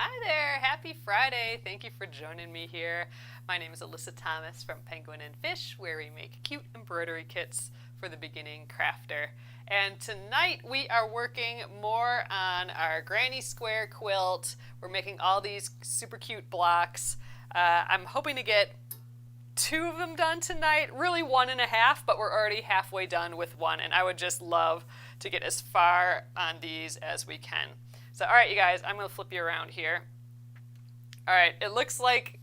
Hi there, happy Friday. Thank you for joining me here. My name is Alyssa Thomas from Penguin and Fish, where we make cute embroidery kits for the beginning crafter. And tonight we are working more on our Granny Square Quilt. We're making all these super cute blocks. I'm hoping to get two of them done tonight, really one and a half, but we're already halfway done with one, and I would just love to get as far on these as we can. So, all right, you guys, I'm gonna flip you around here. All right, it looks like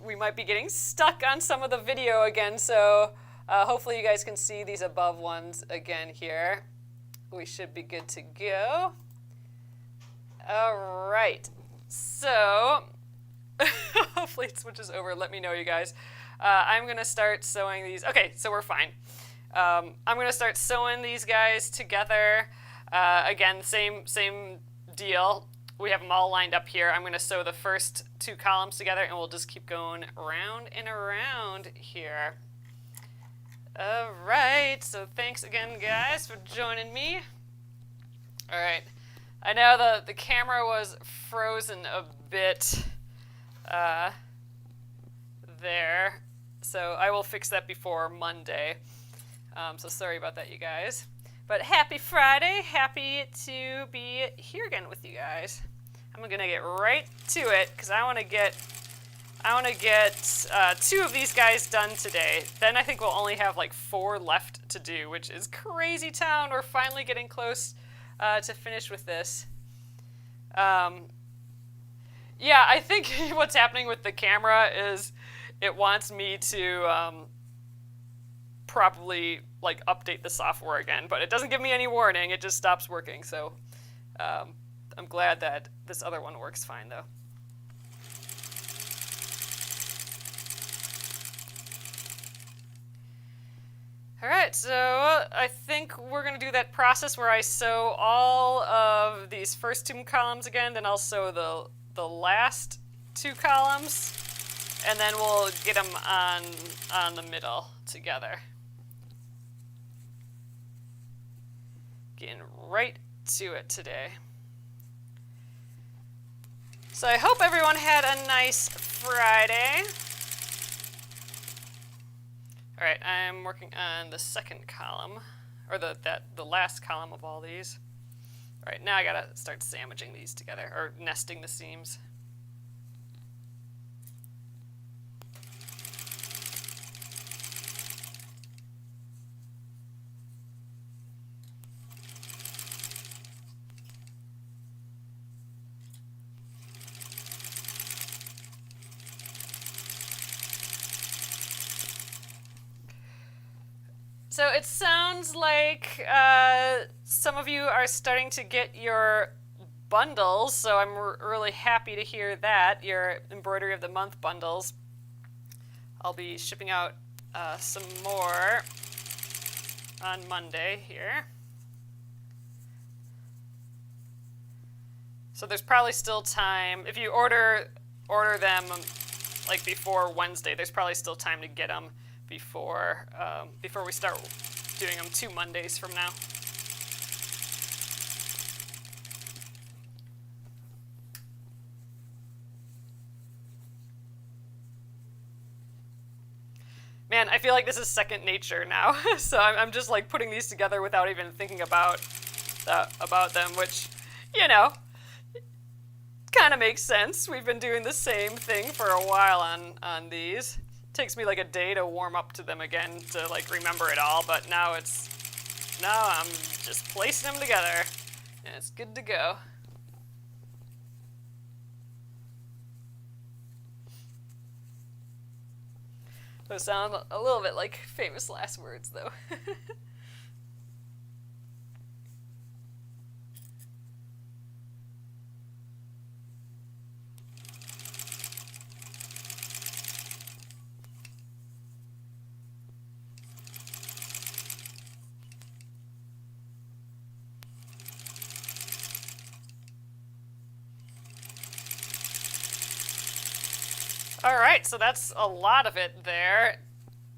we might be getting stuck on some of the video again. So, hopefully, you guys can see these above ones again here. We should be good to go. All right, so hopefully it switches over. Let me know, you guys. I'm gonna start sewing these. Okay, so we're fine. I'm gonna start sewing these guys together. Again, same deal. We have them all lined up here. I'm going to sew the first two columns together, and we'll just keep going around and around here. All right, so thanks again, guys, for joining me. All right, I know the camera was frozen a bit there, so I will fix that before Monday. So sorry about that, you guys. But happy Friday, happy to be here again with you guys. I'm gonna get right to it because I want to get two of these guys done today. Then I think we'll only have like 4 left to do, which is crazy town. We're finally getting close to finish with this. Yeah, I think what's happening with the camera is it wants me to probably like update the software again, but it doesn't give me any warning. It just stops working. So I'm glad that this other one works fine though. All right, so I think we're gonna do that process where I sew all of these first 2 columns again, then I'll sew the last 2 columns, and then we'll get them on the middle together. Getting right to it today. So I hope everyone had a nice Friday. All right, I'm working on the second column, or the last column of all these. All right, now I gotta start sandwiching these together, or nesting the seams. So it sounds like some of you are starting to get your bundles, so I'm really happy to hear that, your Embroidery of the Month bundles. I'll be shipping out some more on Monday here. So there's probably still time. If you order them like before Wednesday, there's probably still time to get them before we start doing them 2 Mondays from now. Man, I feel like this is second nature now. So I'm just like putting these together without even thinking about them, which, you know, kind of makes sense. We've been doing the same thing for a while on these. Takes me like a day to warm up to them again to like remember it all, but now I'm just placing them together and it's good to go. Those sound a little bit like famous last words though. All right, so that's a lot of it there,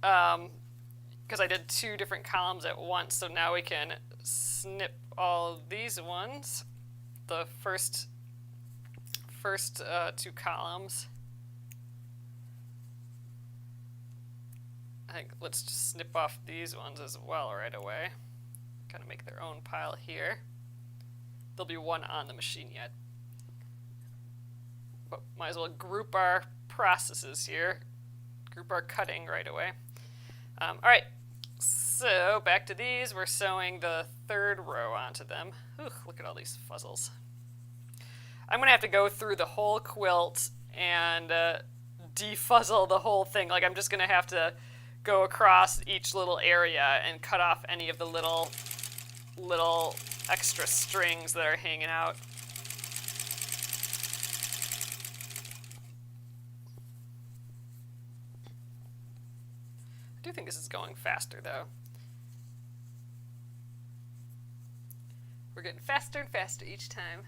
because I did 2 different columns at once, so now we can snip all of these ones. The first first two columns. I think let's just snip off these ones as well right away. Kind of make their own pile here. There'll be one on the machine yet. But might as well group our processes here. Group our cutting right away. Alright, so back to these. We're sewing the third row onto them. Ooh, look at all these fuzzles. I'm going to have to go through the whole quilt and defuzzle the whole thing. Like, I'm just going to have to go across each little area and cut off any of the little extra strings that are hanging out. I do think this is going faster, though. We're getting faster and faster each time.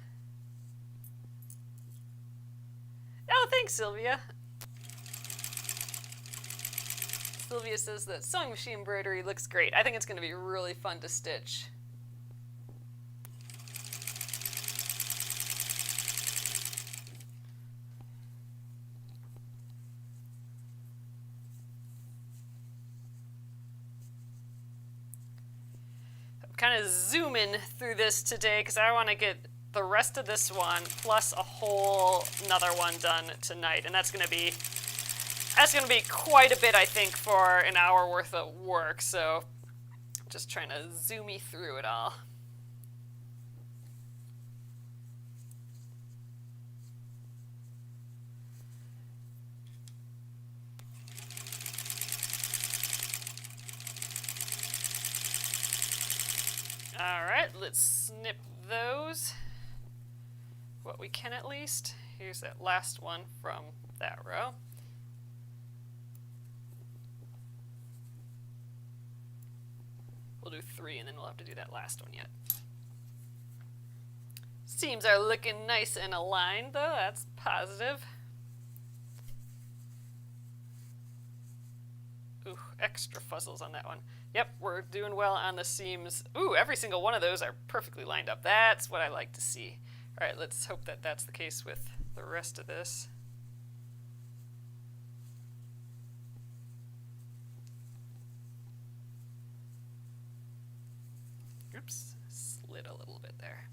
Oh, thanks, Sylvia. Sylvia says that sewing machine embroidery looks great. I think it's going to be really fun to stitch. Kind of zooming through this today because I want to get the rest of this one plus a whole another one done tonight, and that's going to be quite a bit, I think, for an hour worth of work. So I'm just trying to zoom me through it all. Alright, let's snip those. What we can at least. Here's that last one from that row. We'll do 3 and then we'll have to do that last one yet. Seams are looking nice and aligned though, that's positive. Ooh, extra fuzzles on that one. Yep, we're doing well on the seams. Ooh, every single one of those are perfectly lined up. That's what I like to see. All right, let's hope that that's the case with the rest of this. Oops, slid a little bit there.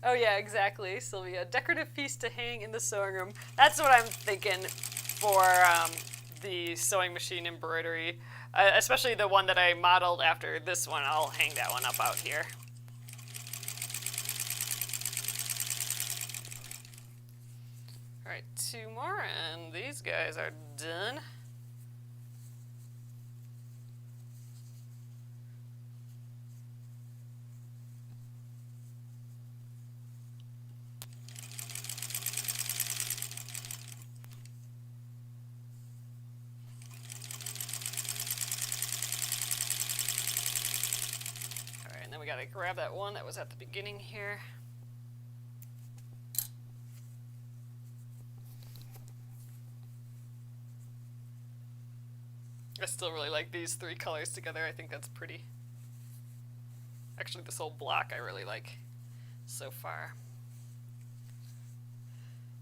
Oh yeah, exactly, Sylvia. Decorative piece to hang in the sewing room. That's what I'm thinking for the sewing machine embroidery, especially the one that I modeled after this one. I'll hang that one up out here. All right, 2 more, and these guys are done. We gotta grab that one that was at the beginning here. I still really like these 3 colors together. I think that's pretty. Actually, this whole block I really like so far.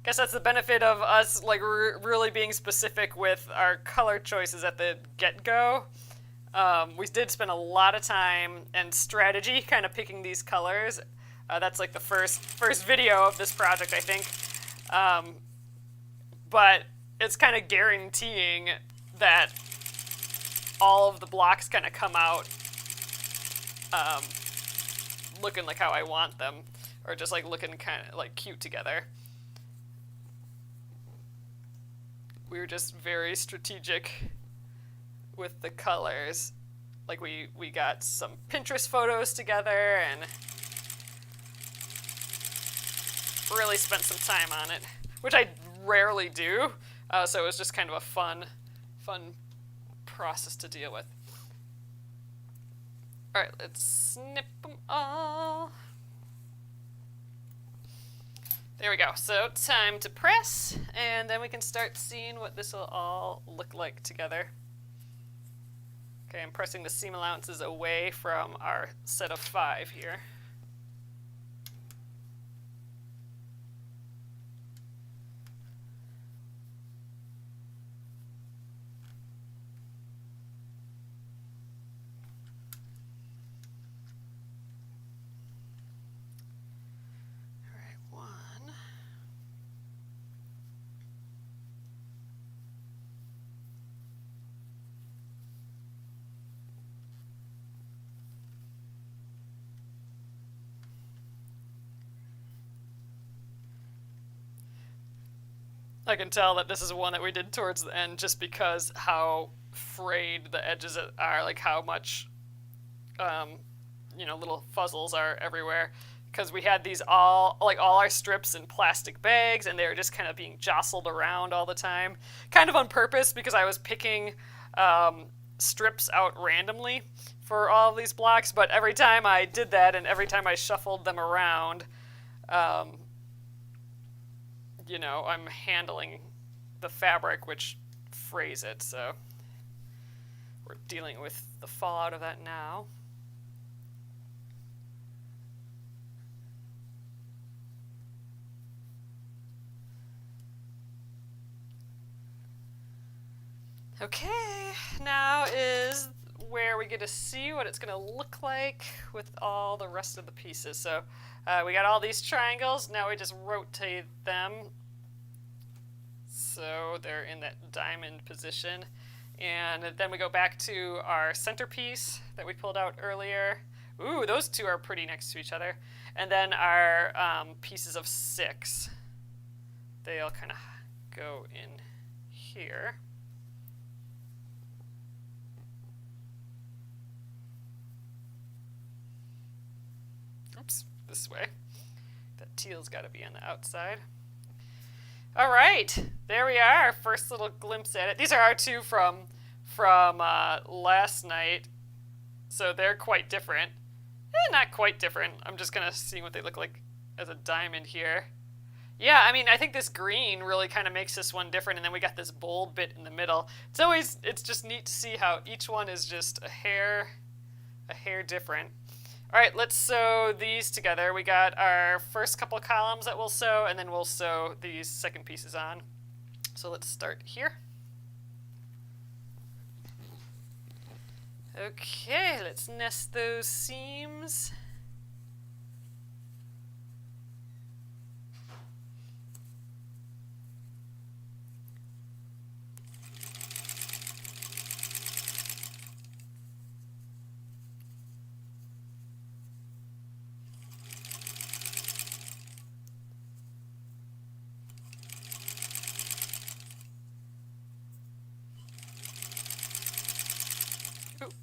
Guess that's the benefit of us like really being specific with our color choices at the get-go. We did spend a lot of time and strategy kind of picking these colors. That's like the first video of this project, I think. But it's kind of guaranteeing that all of the blocks kind of come out looking like how I want them, or just like looking kind of like cute together. We were just very strategic with the colors. like we got some Pinterest photos together and really spent some time on it, which I rarely do. So it was just kind of a fun process to deal with. All right, let's snip them all. There we go. So time to press, and then we can start seeing what this will all look like together. Okay, I'm pressing the seam allowances away from our set of 5 here. I can tell that this is one that we did towards the end just because how frayed the edges are, like how much, little fuzzles are everywhere. Because we had these all our strips in plastic bags, and they were just kind of being jostled around all the time. Kind of on purpose, because I was picking strips out randomly for all of these blocks, but every time I did that and every time I shuffled them around, I'm handling the fabric, which frays it, so we're dealing with the fallout of that now. Okay, now is where we get to see what it's going to look like with all the rest of the pieces. So we got all these triangles. Now we just rotate them so they're in that diamond position. And then we go back to our centerpiece that we pulled out earlier. Ooh, those two are pretty next to each other. And then our pieces of 6. They all kind of go in here. Oops, this way. That teal's got to be on the outside. All right, there we are. First little glimpse at it. These are our 2 from last night, so they're quite different. Not quite different. I'm just gonna see what they look like as a diamond here. Yeah, I mean, I think this green really kind of makes this one different, and then we got this bold bit in the middle. It's just neat to see how each one is just a hair different. All right, let's sew these together. We got our first couple columns that we'll sew, and then we'll sew these second pieces on. So let's start here. Okay, let's nest those seams.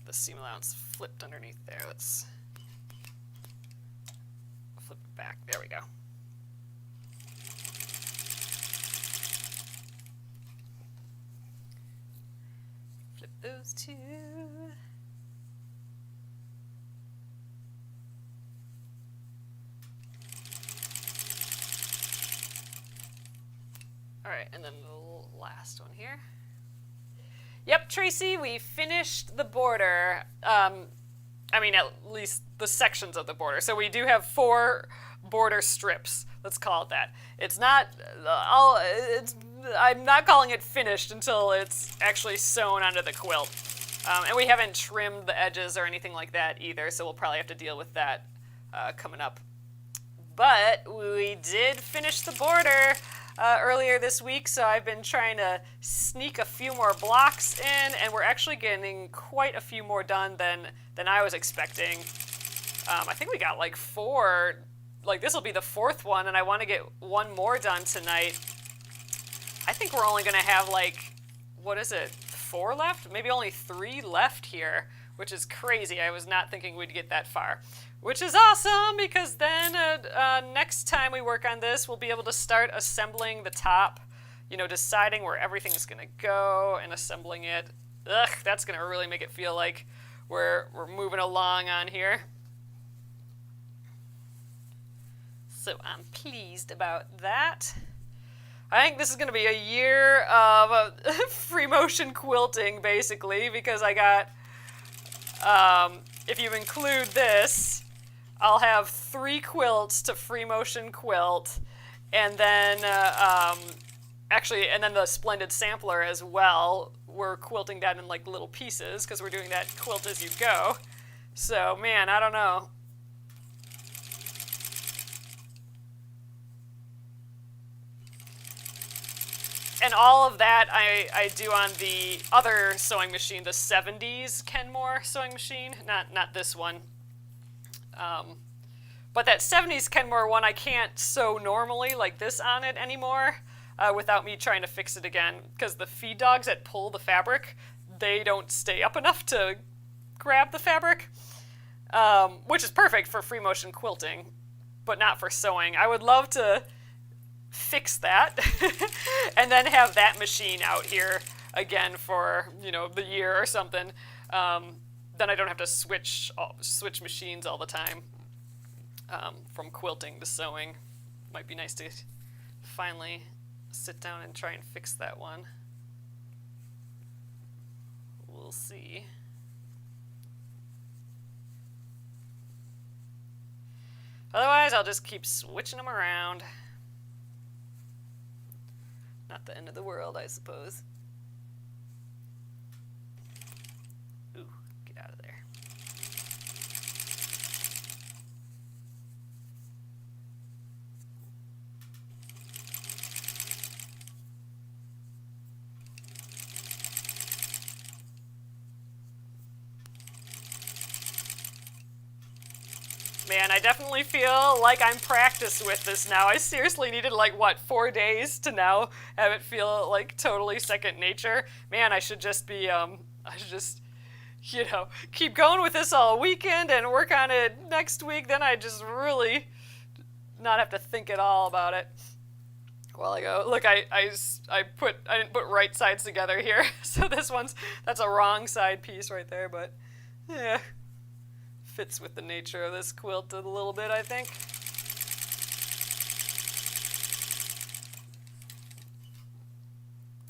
The seam allowance flipped underneath there. Let's flip it back. There we go. Flip those 2. All right, and then the last one here. Yep, Tracy, we finished the border. I mean, at least the sections of the border. So we do have 4 border strips. Let's call it that. It's not. I'm not calling it finished until it's actually sewn onto the quilt. And we haven't trimmed the edges or anything like that either. So we'll probably have to deal with that coming up. But we did finish the border earlier this week, so I've been trying to sneak a few more blocks in, and we're actually getting quite a few more done than I was expecting. I think we got like 4, like this will be the 4th one, and I want to get 1 more done tonight. I think we're only going to have like, what is it, 4 left? Maybe only 3 left here which is crazy. I was not thinking we'd get that far, which is awesome because then next time we work on this, we'll be able to start assembling the top, you know, deciding where everything's going to go and assembling it. Ugh, that's going to really make it feel like we're moving along on here. So I'm pleased about that. I think this is going to be a year of free motion quilting, basically, because I got, if you include this, I'll have 3 quilts to free motion quilt, and then, actually, and then the Splendid Sampler as well. We're quilting that in like little pieces, because we're doing that quilt as you go. So, man, I don't know. And all of that I do on the other sewing machine, the 70s Kenmore sewing machine, not this one. But that 70s Kenmore one, I can't sew normally like this on it anymore without me trying to fix it again, because the feed dogs that pull the fabric, they don't stay up enough to grab the fabric, which is perfect for free motion quilting, but not for sewing. I would love to fix that and then have that machine out here again for, you know, the year or something. Then I don't have to switch machines all the time from quilting to sewing. Might be nice to finally sit down and try and fix that one. We'll see. Otherwise, I'll just keep switching them around. Not the end of the world, I suppose. Ooh, get out of there. Man, I definitely feel like I'm practiced with this now. I seriously needed like, what, 4 days to now have it feel like totally second nature. Man, I should just be, I should just, you know, keep going with this all weekend and work on it next week. Then I just really not have to think at all about it while I go. Look, I didn't put right sides together here. So that's a wrong side piece right there, but yeah. Fits with the nature of this quilt a little bit, I think.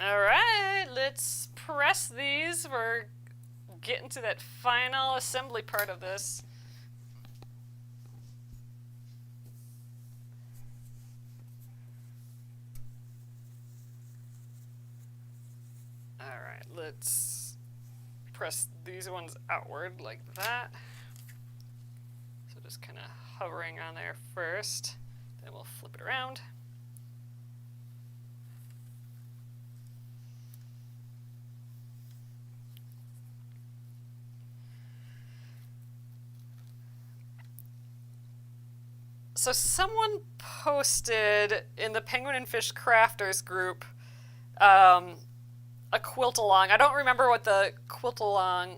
All right, let's press these. We're getting to that final assembly part of this. All right, let's press these ones outward like that. Just kind of hovering on there first, then we'll flip it around. So someone posted in the Penguin and Fish Crafters group a quilt along. I don't remember what the quilt along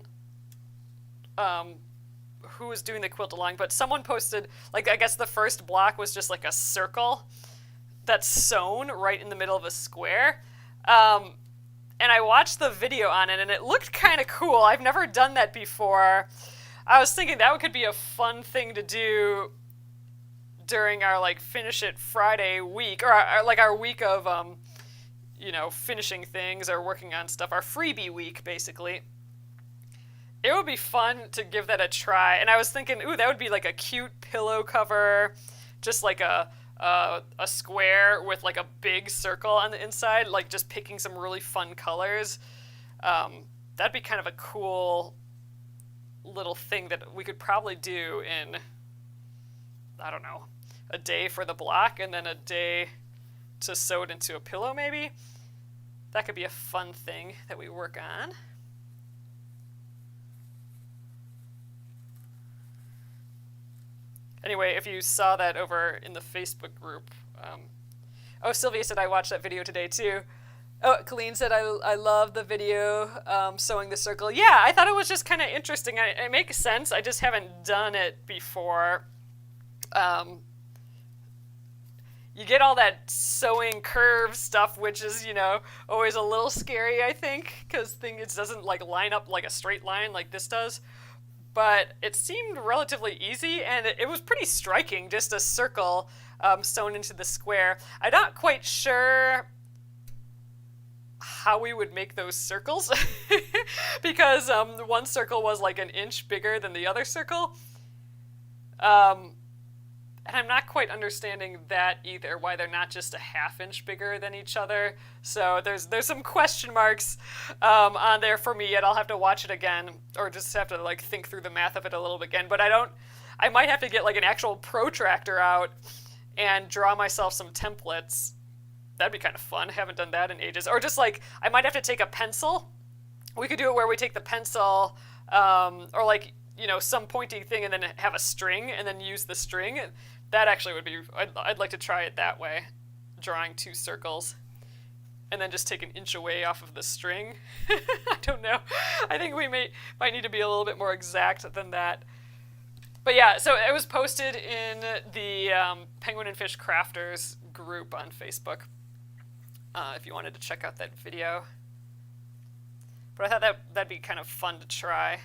who was doing the quilt along, but someone posted, like, I guess the first block was just like a circle that's sewn right in the middle of a square. And I watched the video on it, and it looked kind of cool. I've never done that before. I was thinking that could be a fun thing to do during our, like, Finish It Friday week, or our week of, you know, finishing things or working on stuff, our freebie week, basically. It would be fun to give that a try, and I was thinking, ooh, that would be like a cute pillow cover, just like a square with like a big circle on the inside, like just picking some really fun colors. That'd be kind of a cool little thing that we could probably do in, I don't know, a day for the block and then a day to sew it into a pillow maybe. That could be a fun thing that we work on. Anyway, if you saw that over in the Facebook group, oh, Sylvia said I watched that video today too. Oh, Colleen said, I love the video sewing the circle. Yeah, I thought it was just kind of interesting. It makes sense. I just haven't done it before. Um, you get all that sewing curve stuff, which is, always a little scary, I think, because it doesn't like line up like a straight line like this does. But it seemed relatively easy, and it was pretty striking, just a circle sewn into the square. I'm not quite sure how we would make those circles because one circle was like an inch bigger than the other circle. And I'm not quite understanding that either, why they're not just a half inch bigger than each other. So there's some question marks on there for me, and I'll have to watch it again, or just have to like think through the math of it a little bit again. But I might have to get like an actual protractor out and draw myself some templates. That'd be kind of fun. I haven't done that in ages. Or just like, I might have to take a pencil. We could do it where we take the pencil, or like, some pointy thing and then have a string and then use the string. That actually would be, I'd like to try it that way. Drawing two circles and then just take an inch away off of the string. I don't know. I think we might need to be a little bit more exact than that. But yeah, so it was posted in the Penguin and Fish Crafters group on Facebook. If you wanted to check out that video. But I thought that'd be kind of fun to try.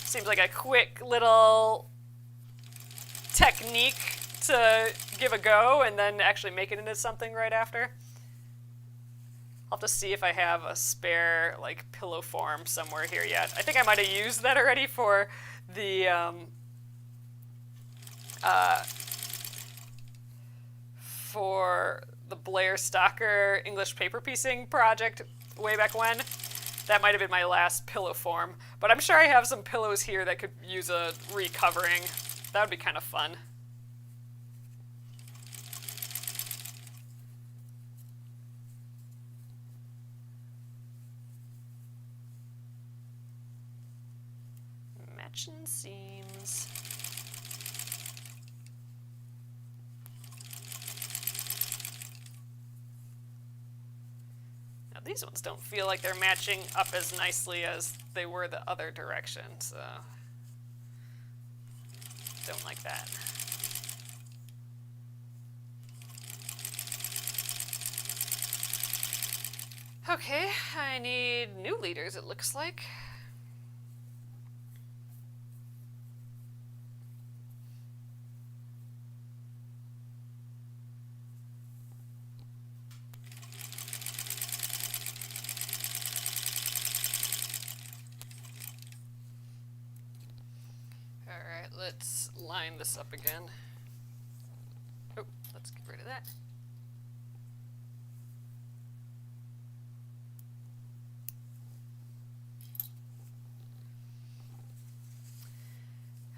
Seems like a quick little technique to give a go and then actually make it into something right after. I'll have to see if I have a spare like pillow form somewhere here yet. I think I might have used that already for the Blair Stocker English paper piecing project way back when. That might have been my last pillow form, but I'm sure I have some pillows here that could use a recovering. That would be kind of fun. Matching seams. These ones don't feel like they're matching up as nicely as they were the other direction, so don't like that. Okay, I need new leaders, it looks like. Let's line this up again. Oh, let's get rid of that.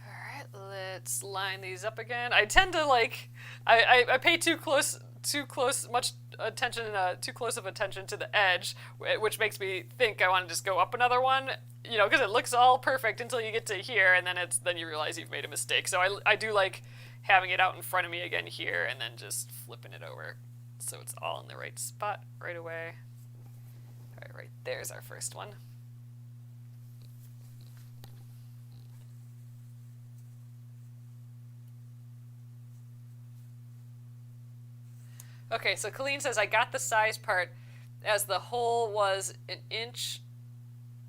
Alright, let's line these up again. I tend to like, I pay too close of attention to the edge, which makes me think I want to just go up another one, because it looks all perfect until you get to here, and then you realize you've made a mistake. So I do like having it out in front of me again here, and then just flipping it over so it's all in the right spot right away. All right, there's our first one. Okay, so Colleen says, I got the size part as the hole was an inch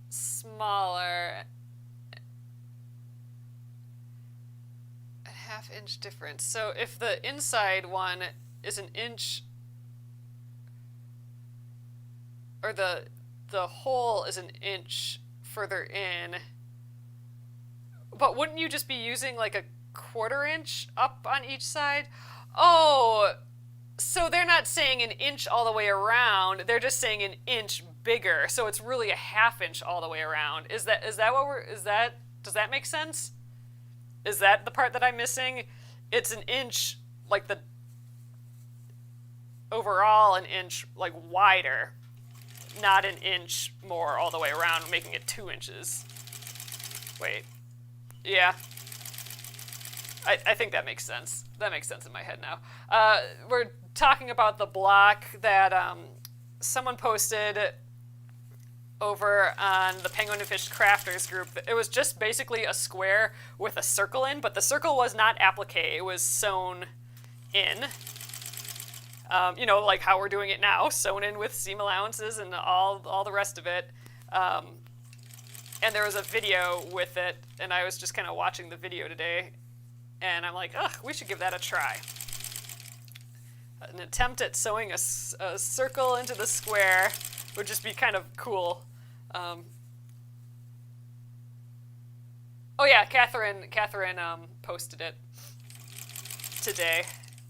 smaller. A half-inch difference. So if the inside one is an inch, or the hole is an inch further in, but wouldn't you just be using like a 1/4 inch up on each side? Oh, so they're not saying an inch all the way around, they're just saying an inch bigger, so it's really a 1/2 inch all the way around. Is that does that make sense? Is that the part that I'm missing? It's an inch, like the overall an inch like wider, not an inch more all the way around, making it 2 inches. Wait. Yeah. I think that makes sense. That makes sense in my head now. We're talking about the block that someone posted over on the Penguin and Fish Crafters group. It was just basically a square with a circle in, but the circle was not applique. It was sewn in. You know, like how we're doing it now, sewn in with seam allowances and all the rest of it. And there was a video with it, and I was just kind of watching the video today, and I'm like, ugh, we should give that a try. An attempt at sewing a circle into the square would just be kind of cool. Oh yeah, Catherine posted it today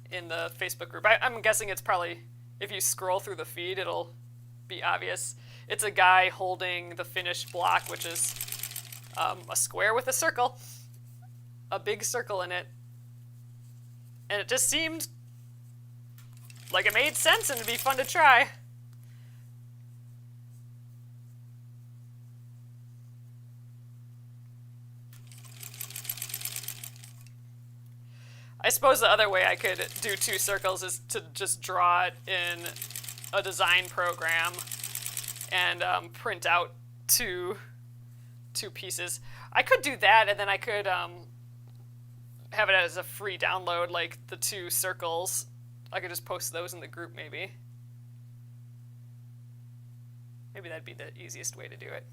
in the Facebook group. I'm guessing it's probably, if you scroll through the feed, it'll be obvious. It's a guy holding the finished block, which is a square with a circle, a big circle in it. And it just seemed like it made sense and it'd be fun to try. I suppose the other way I could do two circles is to just draw it in a design program and print out two pieces. I could do that, and then I could have it as a free download, like the two circles. I could just post those in the group, maybe. Maybe that'd be the easiest way to do it.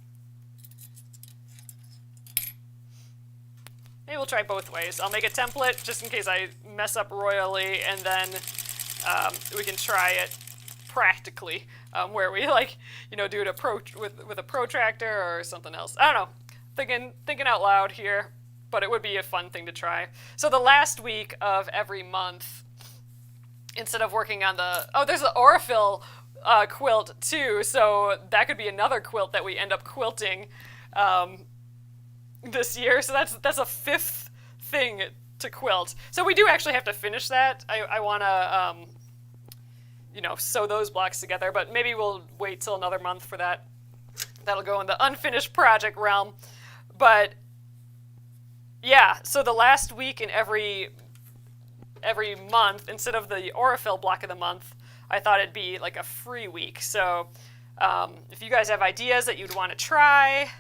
Maybe we'll try both ways. I'll make a template just in case I mess up royally, and then we can try it practically, where we do it with a protractor or something else. I don't know. Thinking out loud here, but it would be a fun thing to try. So the last week of every month, instead of working on there's the Aurifil quilt too, so that could be another quilt that we end up quilting this year. So that's a fifth thing to quilt. So we do actually have to finish that. I want to sew those blocks together, but maybe we'll wait till another month for that. That'll go in the unfinished project realm. But yeah, so the last week in every month, instead of the Aurifil block of the month, I thought it'd be like a free week. So if you guys have ideas that you'd want to try,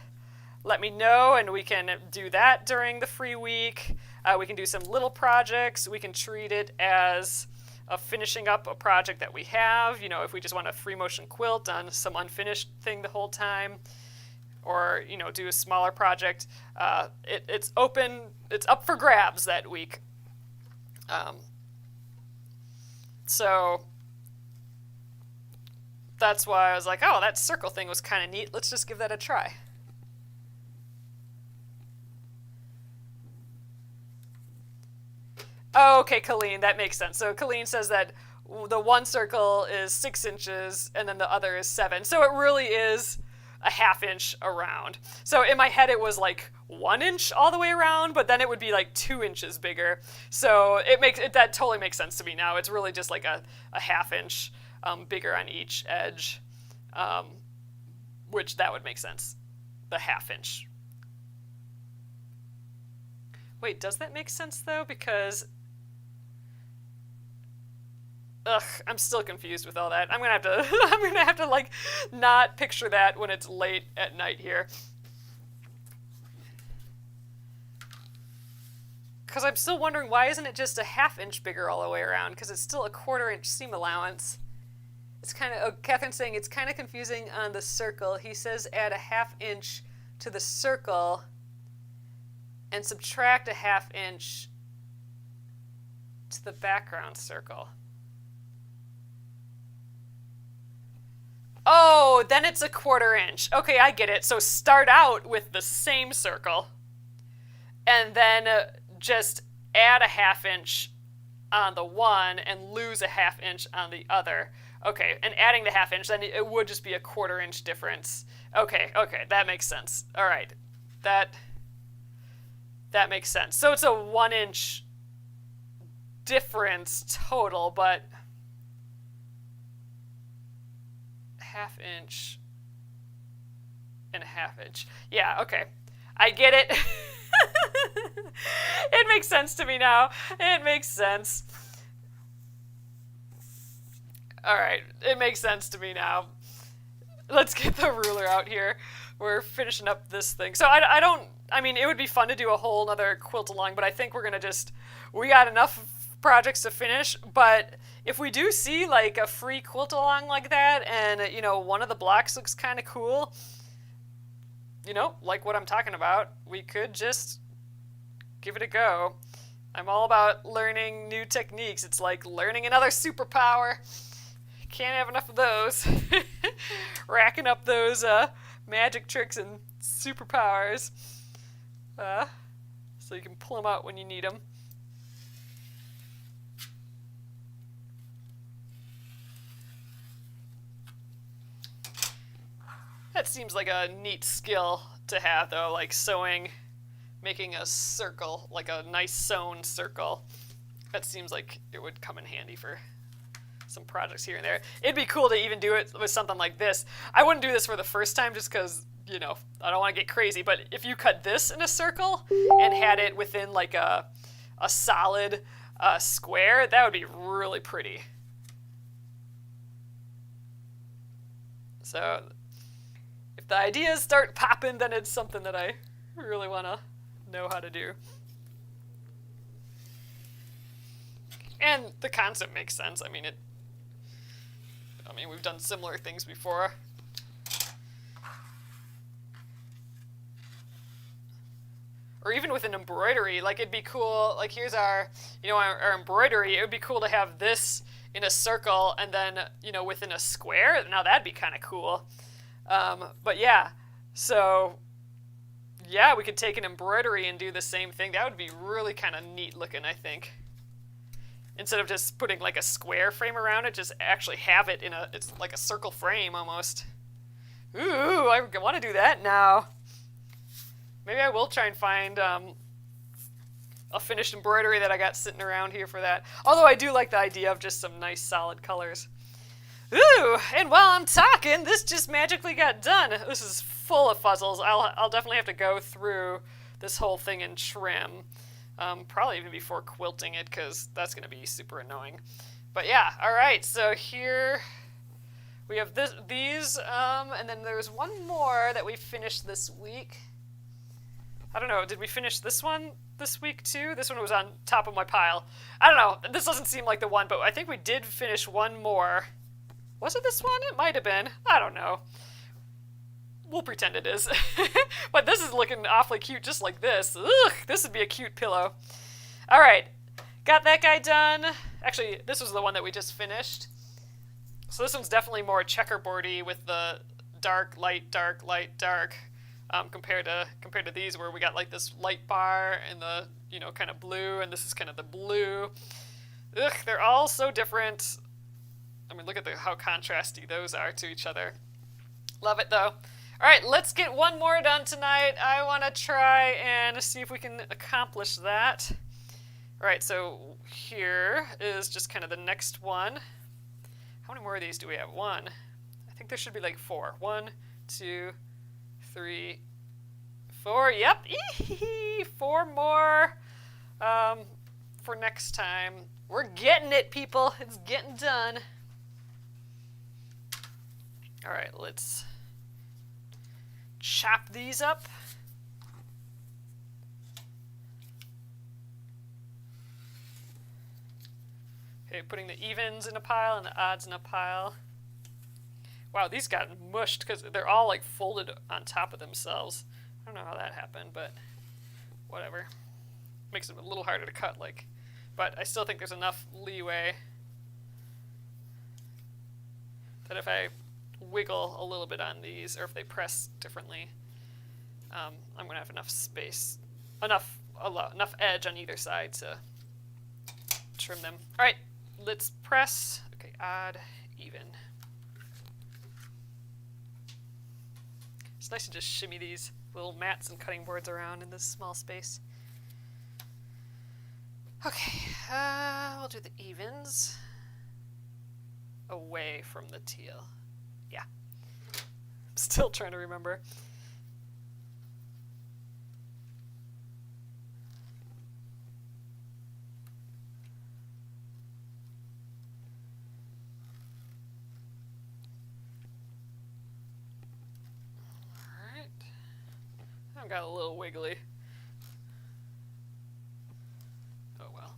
let me know, and we can do that during the free week. We can do some little projects. We can treat it as finishing up a project that we have. You know, if we just want a free motion quilt on some unfinished thing the whole time, or do a smaller project. It's open. It's up for grabs that week. So that's why I was like, oh, that circle thing was kind of neat. Let's just give that a try. Oh, okay, Colleen, that makes sense. So Colleen says that the one circle is 6 inches and then the other is 7. So it really is a ½ inch around. So in my head it was like 1 inch all the way around, but then it would be like 2 inches bigger. So that totally makes sense to me now. It's really just like a ½ inch bigger on each edge, which that would make sense. The ½ inch. Wait, does that make sense though? Because I'm still confused with all that. I'm gonna have to like not picture that when it's late at night here, because I'm still wondering why isn't it just a ½ inch bigger all the way around? Because it's still a 1/4 inch seam allowance. It's kind of Catherine's saying it's kind of confusing on the circle. He says add a ½ inch to the circle and subtract a ½ inch to the background circle. Oh, then it's a 1/4 inch. Okay, I get it. So start out with the same circle and then just add a ½ inch on the one and lose a ½ inch on the other. Okay, and adding the ½ inch, then it would just be a 1/4 inch difference. Okay, that makes sense. All right, that makes sense. So it's a 1 inch difference total, but ½ inch and a ½ inch. Yeah, okay. I get it. It makes sense to me now. It makes sense. Alright, it makes sense to me now. Let's get the ruler out here. We're finishing up this thing. So I mean, it would be fun to do a whole nother quilt along, but I think we're gonna we got enough projects to finish. But if we do see like a free quilt along like that, and you know, one of the blocks looks kind of cool, you know, like what I'm talking about, we could just give it a go. I'm all about learning new techniques. It's like learning another superpower. Can't have enough of those. Racking up those magic tricks and superpowers. So you can pull them out when you need them. That seems like a neat skill to have, though, like sewing, making a circle, like a nice sewn circle. That seems like it would come in handy for some projects here and there. It'd be cool to even do it with something like this. I wouldn't do this for the first time just because, you know, I don't want to get crazy, but if you cut this in a circle and had it within like a solid square, that would be really pretty. So if the ideas start popping, then it's something that I really want to know how to do. And the concept makes sense. I mean, we've done similar things before. Or even with an embroidery, like it'd be cool, like here's our embroidery, it would be cool to have this in a circle and then, you know, within a square. Now that'd be kind of cool. But yeah, so yeah, we could take an embroidery and do the same thing. That would be really kind of neat looking, I think. Instead of just putting like a square frame around it, just actually have it it's like a circle frame almost. Ooh, I want to do that now. Maybe I will try and find a finished embroidery that I got sitting around here for that. Although I do like the idea of just some nice solid colors. Ooh, and while I'm talking, this just magically got done. This is full of fuzzles. I'll definitely have to go through this whole thing and trim. Probably even before quilting it, because that's going to be super annoying. But yeah, all right, so here we have these, and then there's one more that we finished this week. I don't know, did we finish this one this week too? This one was on top of my pile. I don't know, this doesn't seem like the one, but I think we did finish one more. Was it this one? It might have been. I don't know. We'll pretend it is. But this is looking awfully cute just like this. Ugh, this would be a cute pillow. All right, got that guy done. Actually, this was the one that we just finished. So this one's definitely more checkerboardy with the dark, light, dark, light, dark, compared to these where we got like this light bar and the, you know, kind of blue, and this is kind of the blue. Ugh, they're all so different. I mean, look at how contrasty those are to each other. Love it though. All right, let's get one more done tonight. I want to try and see if we can accomplish that. All right, so here is just kind of the next one. How many more of these do we have? One. I think there should be like 4. 1, 2, 3, 4. Yep, 4 more for next time. We're getting it, people. It's getting done. All right, let's chop these up. Okay, putting the evens in a pile and the odds in a pile. Wow, these got mushed because they're all like folded on top of themselves. I don't know how that happened, but whatever. Makes it a little harder to cut, but I still think there's enough leeway that if I wiggle a little bit on these, or if they press differently, I'm going to have enough space, enough edge on either side to trim them. All right, let's press. Okay, odd, even. It's nice to just shimmy these little mats and cutting boards around in this small space. Okay, we'll do the evens away from the teal. Yeah. I'm still trying to remember. one got a little wiggly. Oh well.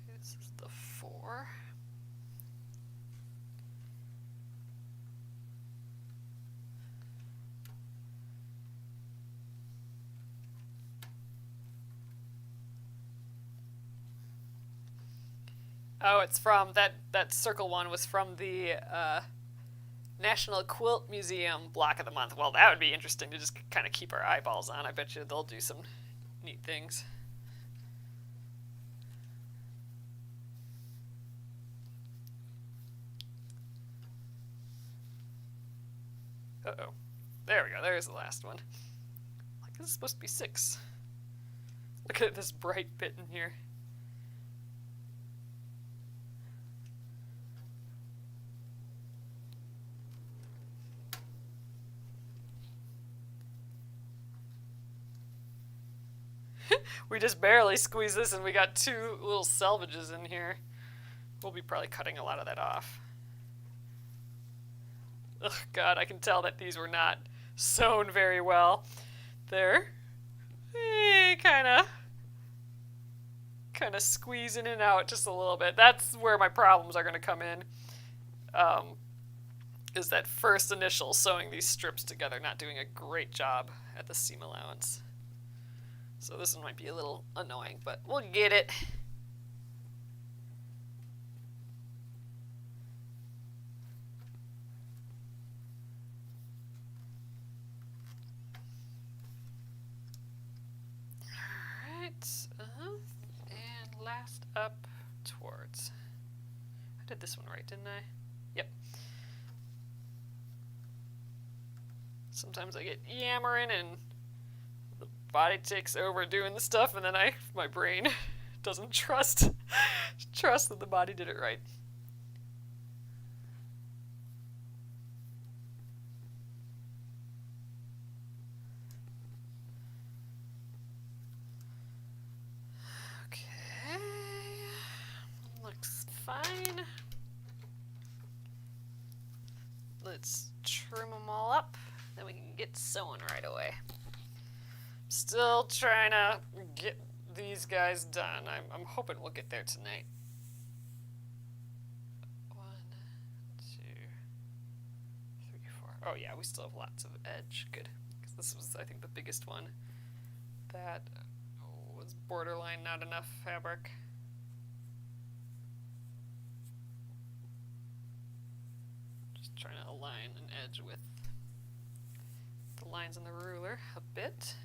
Okay, this is the 4. Oh, it's from that circle one was from the National Quilt Museum Block of the Month. Well, that would be interesting to just kind of keep our eyeballs on. I bet you they'll do some neat things. Uh-oh. There we go. There's the last one. Like, this is supposed to be 6. Look at this bright bit in here. We just barely squeezed this and we got 2 little selvages in here. We'll be probably cutting a lot of that off. Ugh, God, I can tell that these were not sewn very well. They're kind of squeezing it out just a little bit. That's where my problems are going to come in. Is that first initial sewing these strips together, not doing a great job at the seam allowance. So this one might be a little annoying, but we'll get it. Alright, and last up towards. I did this one right, didn't I? Yep. Sometimes I get yammering and the body takes over doing the stuff, and then my brain doesn't trust that the body did it right. Okay, looks fine. Let's trim them all up, then we can get sewing right away. Still trying to get these guys done. I'm hoping we'll get there tonight. 1, 2, 3, 4. Oh yeah, we still have lots of edge. Good. Because this was, I think, the biggest one. That was borderline not enough fabric. Just trying to align an edge with the lines on the ruler a bit.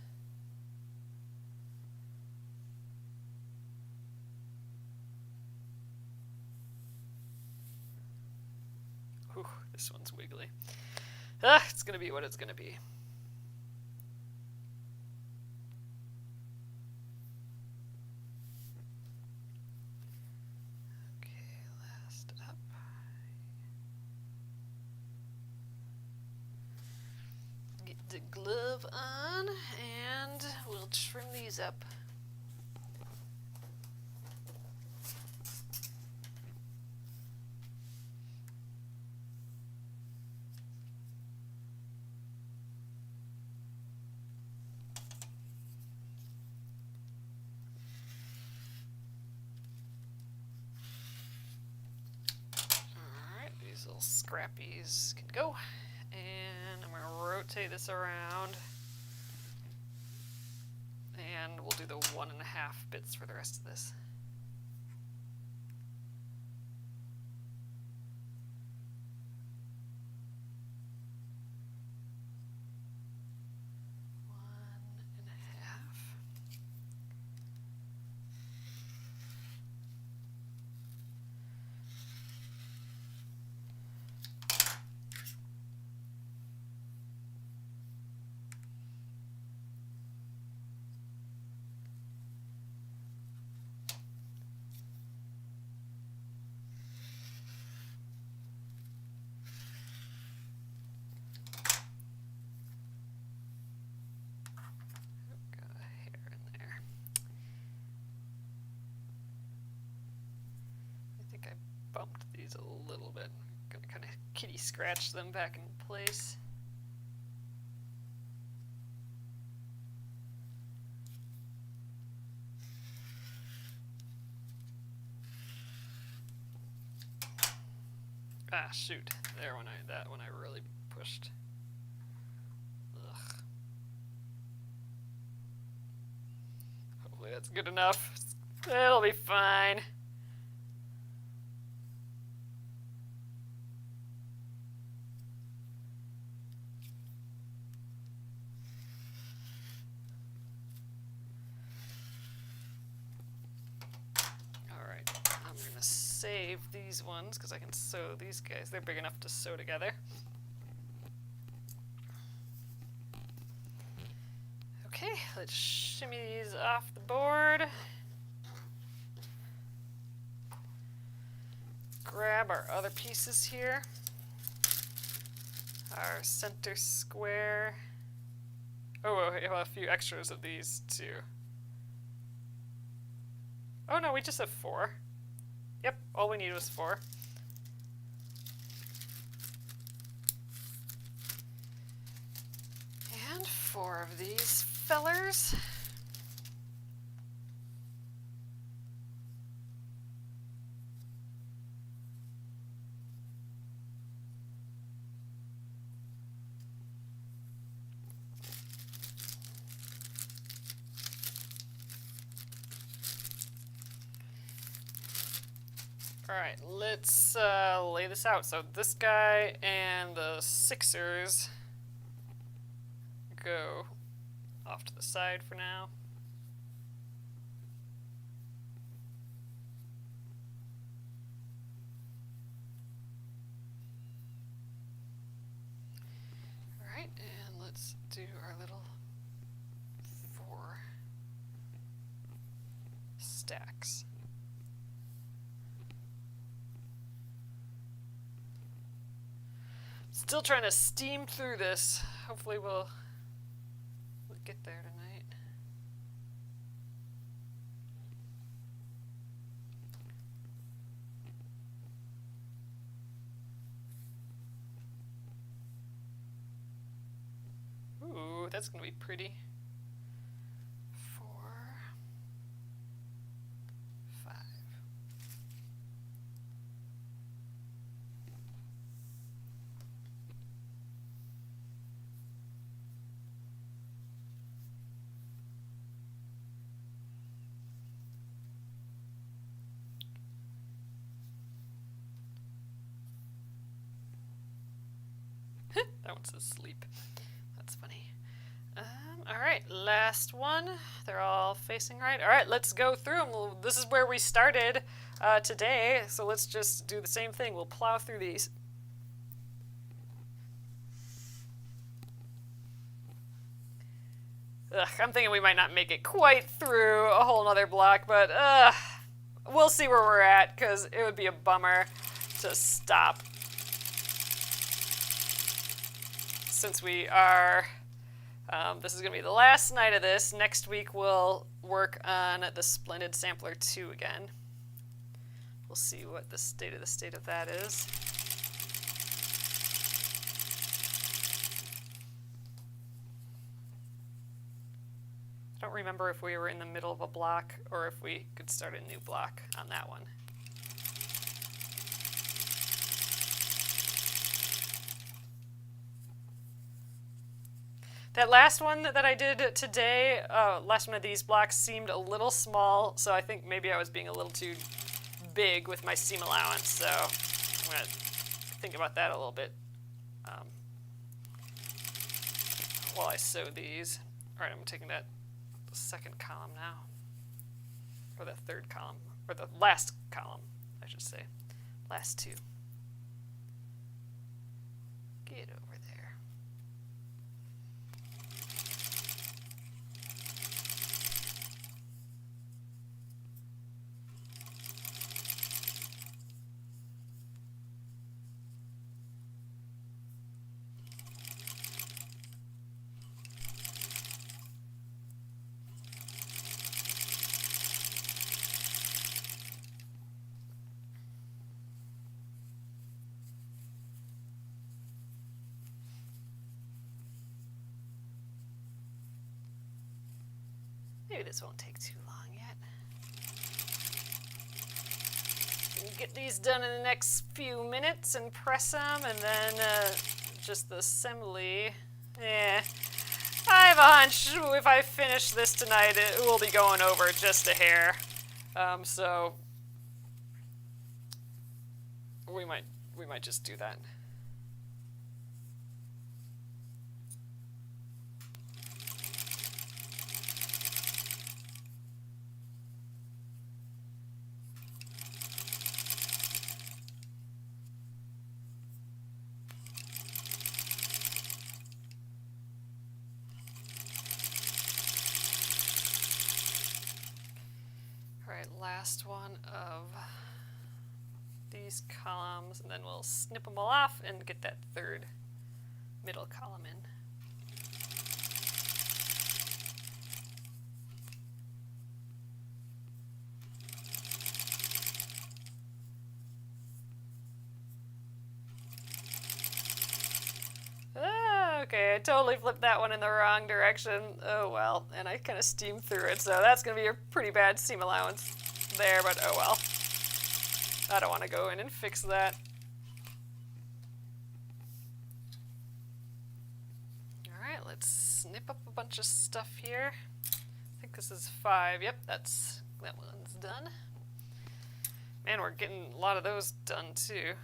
Ooh, this one's wiggly. It's gonna be what it's gonna be. Okay, last up. Get the glove on, and we'll trim these up. Little scrappies can go, and I'm going to rotate this around, and we'll do the 1.5 bits for the rest of this. bumped these a little bit. I'm gonna kind of kitty scratch them back in place. Ah, shoot. There, that one I really pushed. Ugh. Hopefully that's good enough. It'll be fine. Alright, I'm going to save these ones because I can sew these guys. They're big enough to sew together. Okay, let's shimmy these off the board. Grab our other pieces here. Our center square. Oh, we have a few extras of these too. Oh no, we just have 4. Yep, all we need was 4. And 4 of these fellers. Alright, let's lay this out. So this guy and the Sixers go off to the side for now. Alright, and let's do our little 4 stacks. Still trying to steam through this. Hopefully we'll get there tonight. Ooh, that's gonna be pretty. 4, 5. That one's asleep. That's funny. Alright, last one. They're all facing right. Alright, let's go through them. Well, this is where we started today, so let's just do the same thing. We'll plow through these. Ugh, I'm thinking we might not make it quite through a whole nother block, but we'll see where we're at, because it would be a bummer to stop. Since we are, this is going to be the last night of this. Next week we'll work on the Splendid Sampler 2 again. We'll see what the state of that is. I don't remember if we were in the middle of a block or if we could start a new block on that one. That last one that I did today, last one of these blocks seemed a little small, so I think maybe I was being a little too big with my seam allowance, so I'm going to think about that a little bit while I sew these. All right, I'm taking the second column now, or the third column, or the last column, I should say, last 2. Get over there. Maybe this won't take too long yet. We'll get these done in the next few minutes and press them, and then just the assembly. Yeah, I have a hunch if I finish this tonight, it will be going over just a hair. So we might just do that. Last one of these columns, and then we'll snip them all off and get that third middle column in. Okay, I totally flipped that one in the wrong direction. Oh well, and I kind of steamed through it, so that's going to be a pretty bad seam allowance there, but oh well. I don't want to go in and fix that. Alright, let's snip up a bunch of stuff here. I think this is 5. Yep, that one's done. Man, we're getting a lot of those done too,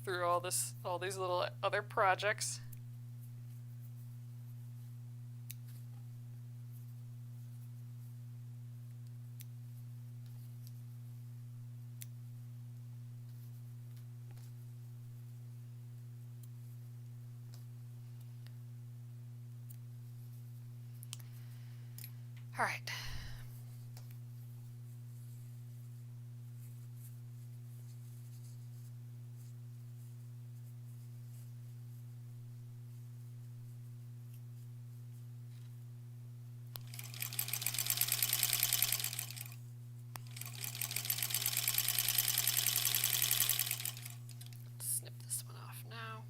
through all these little other projects. All right. Let's snip this one off now.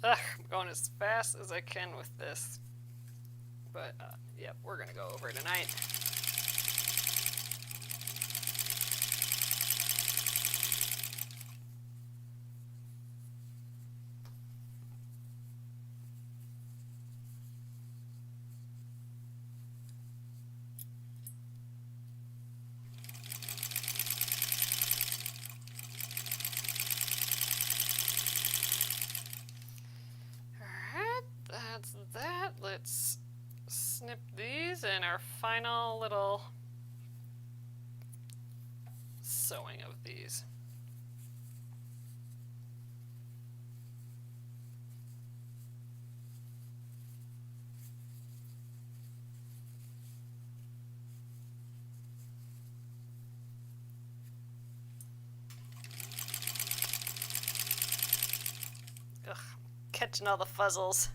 Ugh, I'm going as fast as I can with this. But, yep, we're going to go over tonight. That. Let's snip these and our final little sewing of these. Ugh, catching all the fuzzles.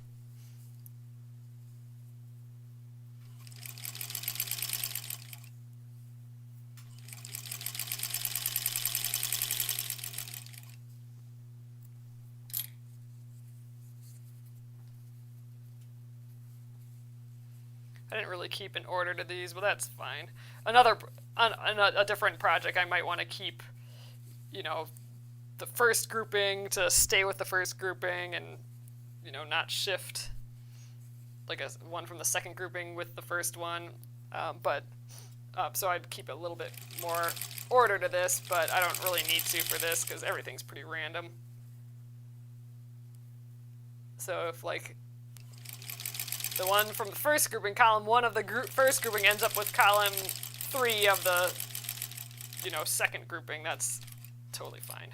I didn't really keep an order to these, but that's fine. A different project, I might want to keep, you know, the first grouping to stay with the first grouping and, you know, not shift like one from the second grouping with the first one. So I'd keep a little bit more order to this, but I don't really need to for this because everything's pretty random. So if like the one from the first grouping, column 1 of the first grouping ends up with column 3 of the, you know, second grouping, that's totally fine.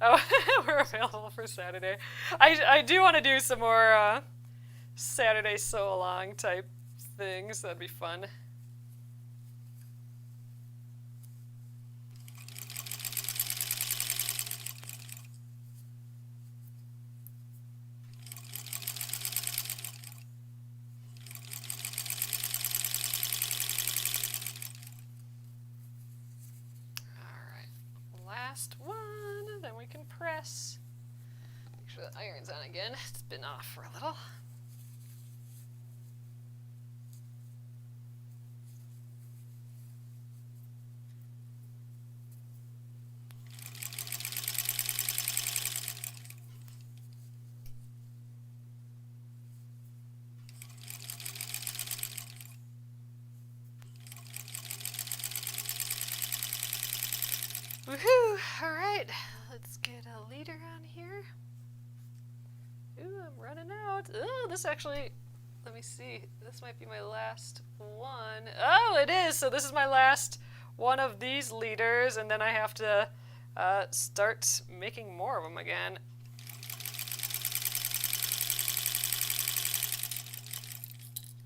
Oh, we're available for Saturday. I do want to do some more Saturday sew-along type things. That'd be fun. Last one, then we can press. Make sure the iron's on again. It's been off for a little. Woohoo! Alright, let's get a leader on here. Ooh, I'm running out. Oh, this actually, let me see. This might be my last one. Oh, it is! So this is my last one of these leaders, and then I have to start making more of them again.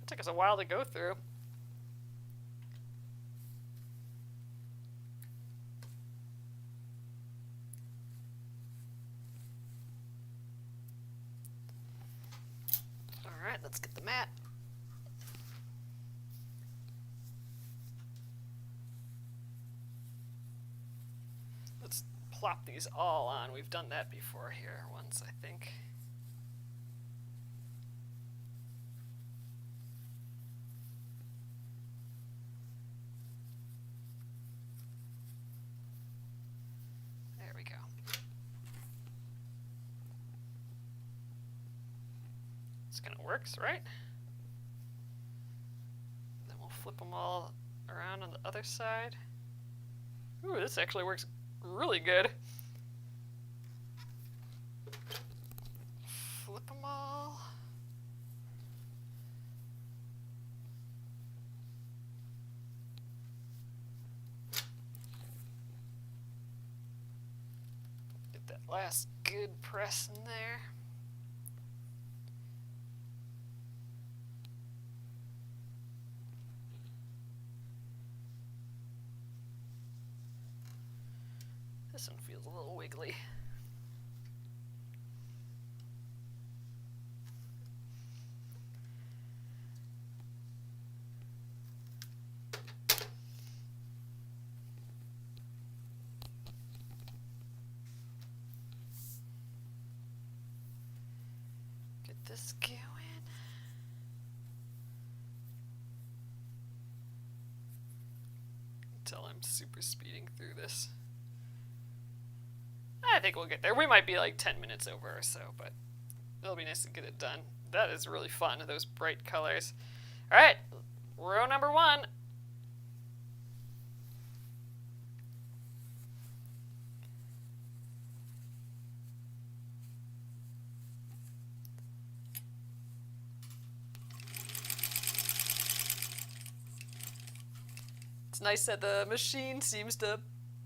It took us a while to go through. Alright, let's get the mat. Let's plop these all on. We've done that before here once, I think. There we go. This kind of works, right? Then we'll flip them all around on the other side. Ooh, this actually works really good. Flip them all. Get that last good press in there. This one feels a little wiggly. Get this going. Until I'm super speeding through this. I think we'll get there. We might be like 10 minutes over or so, but it'll be nice to get it done. That is really fun, those bright colors. All right, row number 1. It's nice that the machine seems to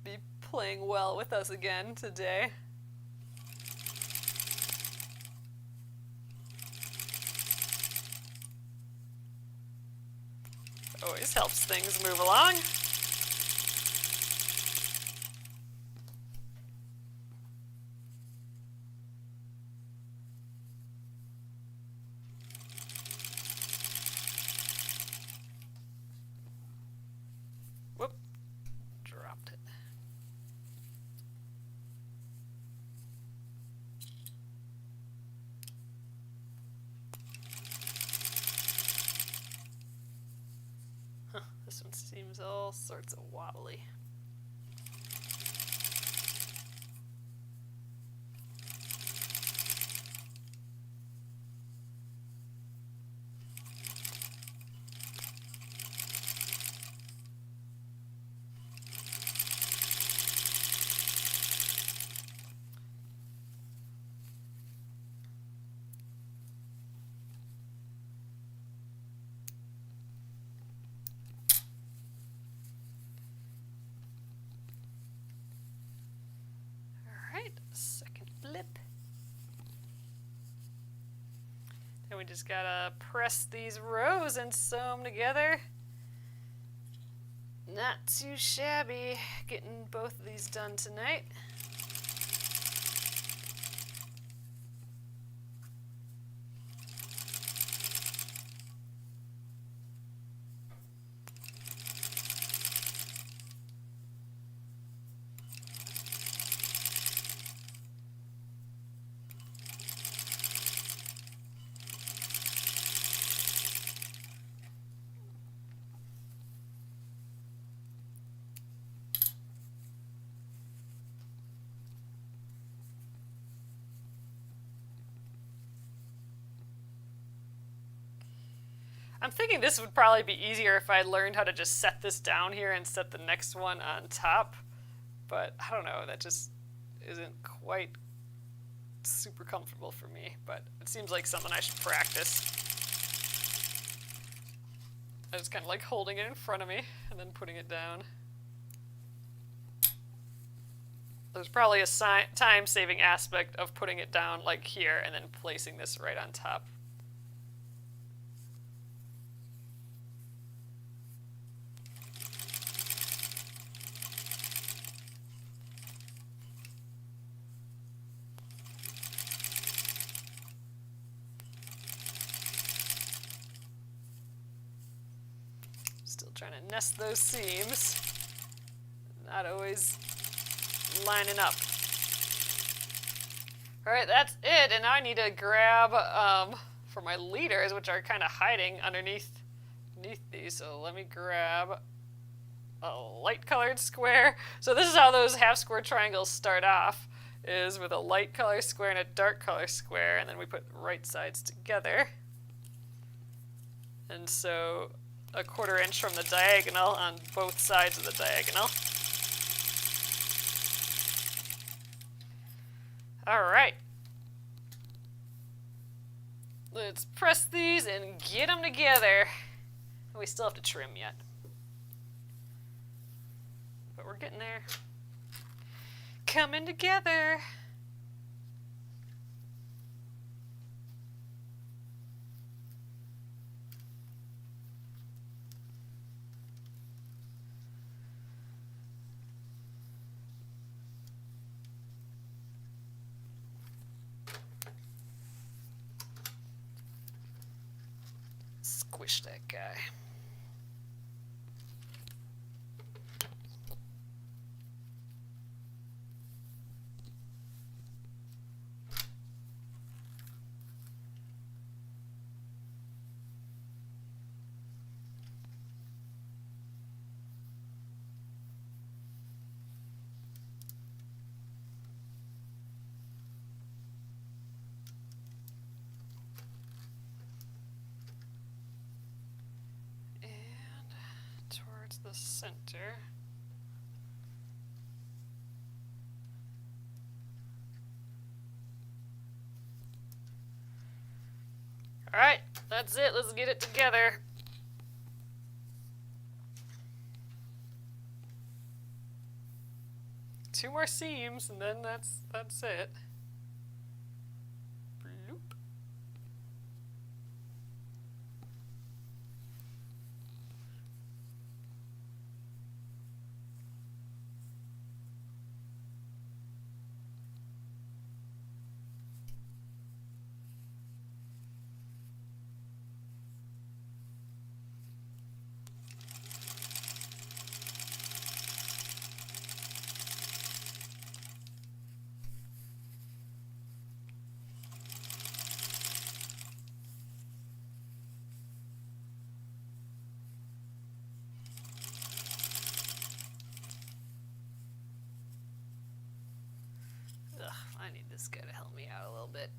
be playing well with us again today. Always helps things move along. Whoop, dropped it. This one seems all sorts of wobbly. Second flip. Then we just gotta press these rows and sew them together. Not too shabby getting both of these done tonight. I'm thinking this would probably be easier if I learned how to just set this down here and set the next one on top. But I don't know, that just isn't quite super comfortable for me. But it seems like something I should practice. I was kind of like holding it in front of me and then putting it down. There's probably a time-saving aspect of putting it down like here and then placing this right on top. Trying to nest those seams, not always lining up. All right, that's it, and now I need to grab for my leaders, which are kind of hiding underneath these. So let me grab a light colored square. So this is how those half square triangles start off, is with a light color square and a dark color square, and then we put right sides together. And so a 1/4 inch from the diagonal on both sides of the diagonal. All right. Let's press these and get them together. We still have to trim yet, but we're getting there. Coming together. Squish that guy. The center. All right, that's it. Let's get it together. Two more seams, and then that's it. Bloop. I need this guy to help me out a little bit.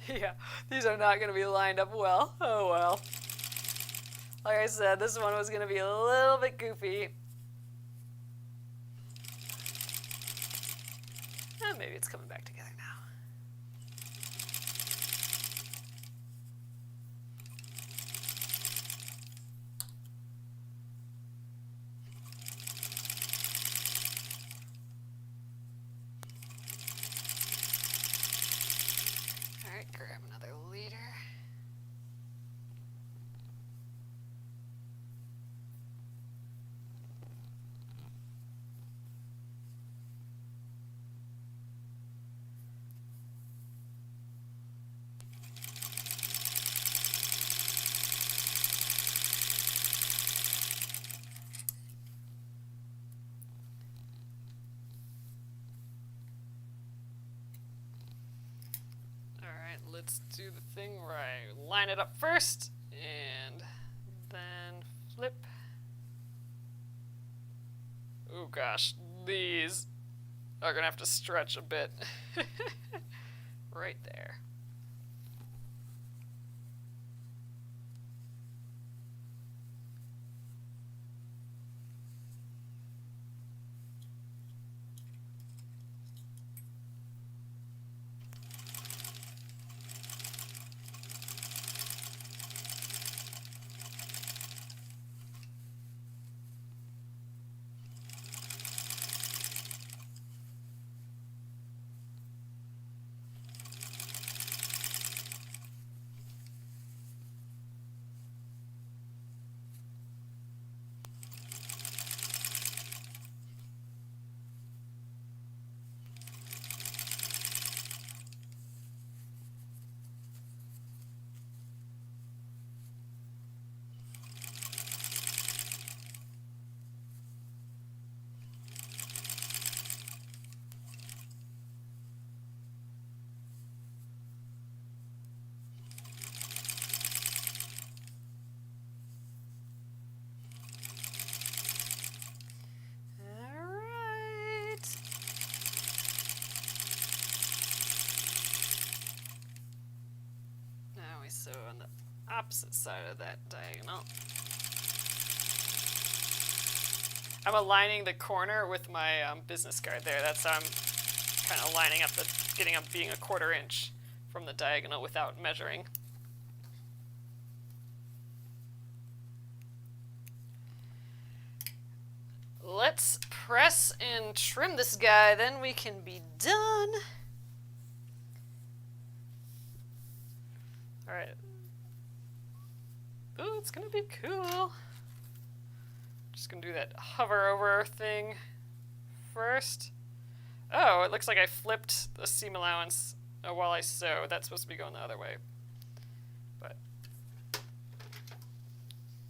Yeah, these are not going to be lined up well. Oh well. Like I said, this one was going to be a little bit goofy. And maybe it's coming back together now. let's do the thing where I line it up first and then flip. Oh gosh, these are gonna have to stretch a bit. Right there. So on the opposite side of that diagonal, I'm aligning the corner with my business card there. That's how I'm kind of lining up getting up being a 1/4 inch from the diagonal without measuring. Let's press and trim this guy, then we can be done. Alright. Ooh, it's gonna be cool. Just gonna do that hover over thing first. Oh, it looks like I flipped the seam allowance while I sew. That's supposed to be going the other way. But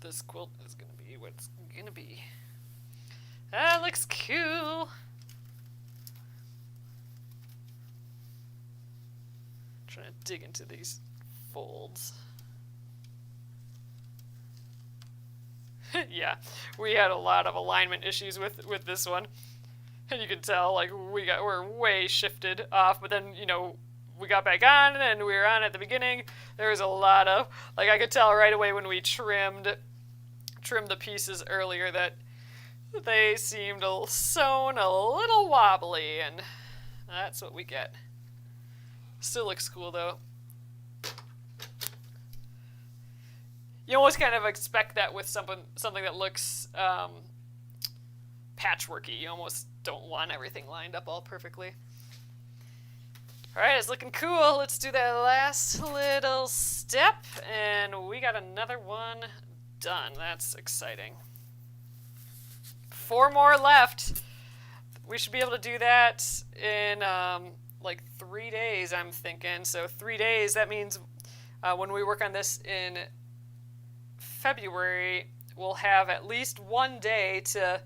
this quilt is gonna be what it's gonna be. That looks cool. Trying to dig into these folds. Yeah, we had a lot of alignment issues with this one, and you can tell like we're way shifted off. But then we got back on and we were on at the beginning. There was a lot of like I could tell right away when we trimmed the pieces earlier that they seemed sewn a little wobbly, and that's what we get. Still looks cool though. You almost kind of expect that with something that looks patchworky. You almost don't want everything lined up all perfectly. All right, it's looking cool. Let's do that last little step, and we got another one done. That's exciting. 4 more left. We should be able to do that in like 3 days, I'm thinking. So 3 days, that means when we work on this in February, we'll have at least 1 day to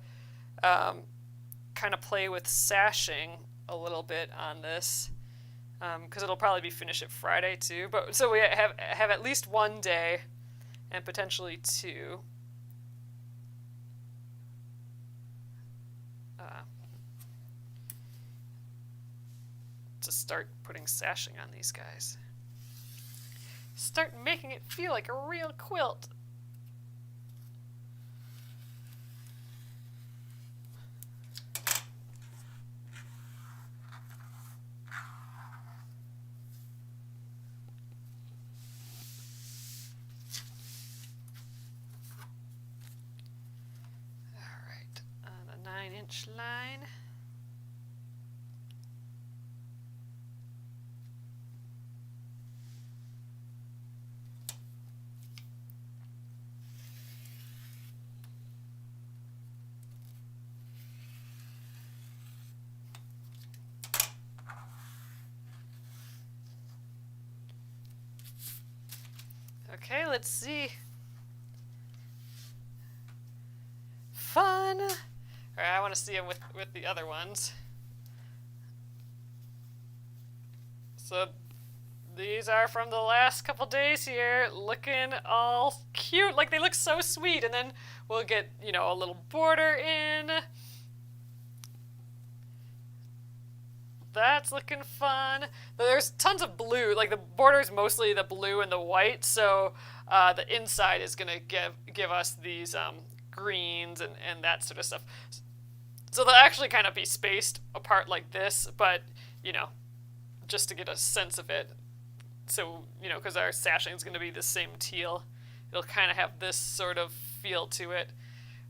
kind of play with sashing a little bit on this, because it'll probably be finished at Friday too. But so we have at least 1 day, and potentially 2. To start putting sashing on these guys. Start making it feel like a real quilt. Alright, on a 9-inch line. Okay, let's see. Fun. All right, I want to see them with the other ones. So These are from the last couple days here, looking all cute. Like, they look so sweet. And then we'll get, you know, a little border in. That's looking fun. There's tons of blue. Like, the border is mostly the blue and the white, so the inside is going to give us these greens and that sort of stuff. So they'll actually kind of be spaced apart like this, but, you know, just to get a sense of it. So, you know, because our sashing is going to be the same teal, it'll kind of have this sort of feel to it.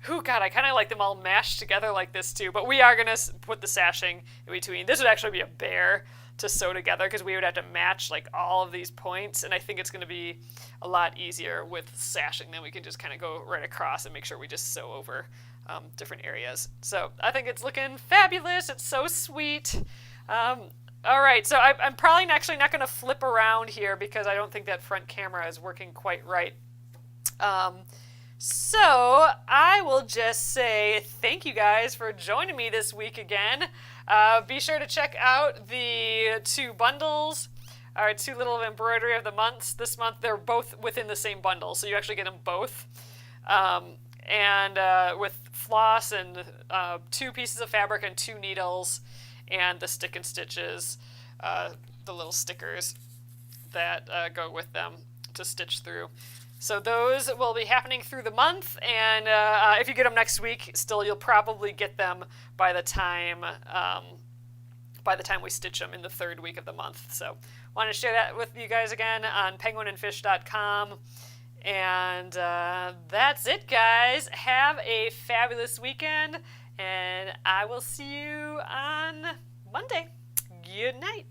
Ooh, God, I kind of like them all mashed together like this too, but we are going to put the sashing in between. This would actually be a bear to sew together because we would have to match like all of these points, and I think it's going to be a lot easier with sashing. Then we can just kind of go right across and make sure we just sew over different areas. So I think it's looking fabulous. It's so sweet. All right, so I'm probably actually not going to flip around here because I don't think that front camera is working quite right. So I will just say thank you guys for joining me this week again. Be sure to check out the two bundles, our two little embroidery of the months. This month they're both within the same bundle, so you actually get them both. And with floss and 2 pieces of fabric and 2 needles, and the stick and stitches, the little stickers that go with them to stitch through. So those will be happening through the month, and if you get them next week, still you'll probably get them by the time we stitch them in the 3rd week of the month. So want to share that with you guys again on penguinandfish.com. And that's it, guys. Have a fabulous weekend, and I will see you on Monday. Good night.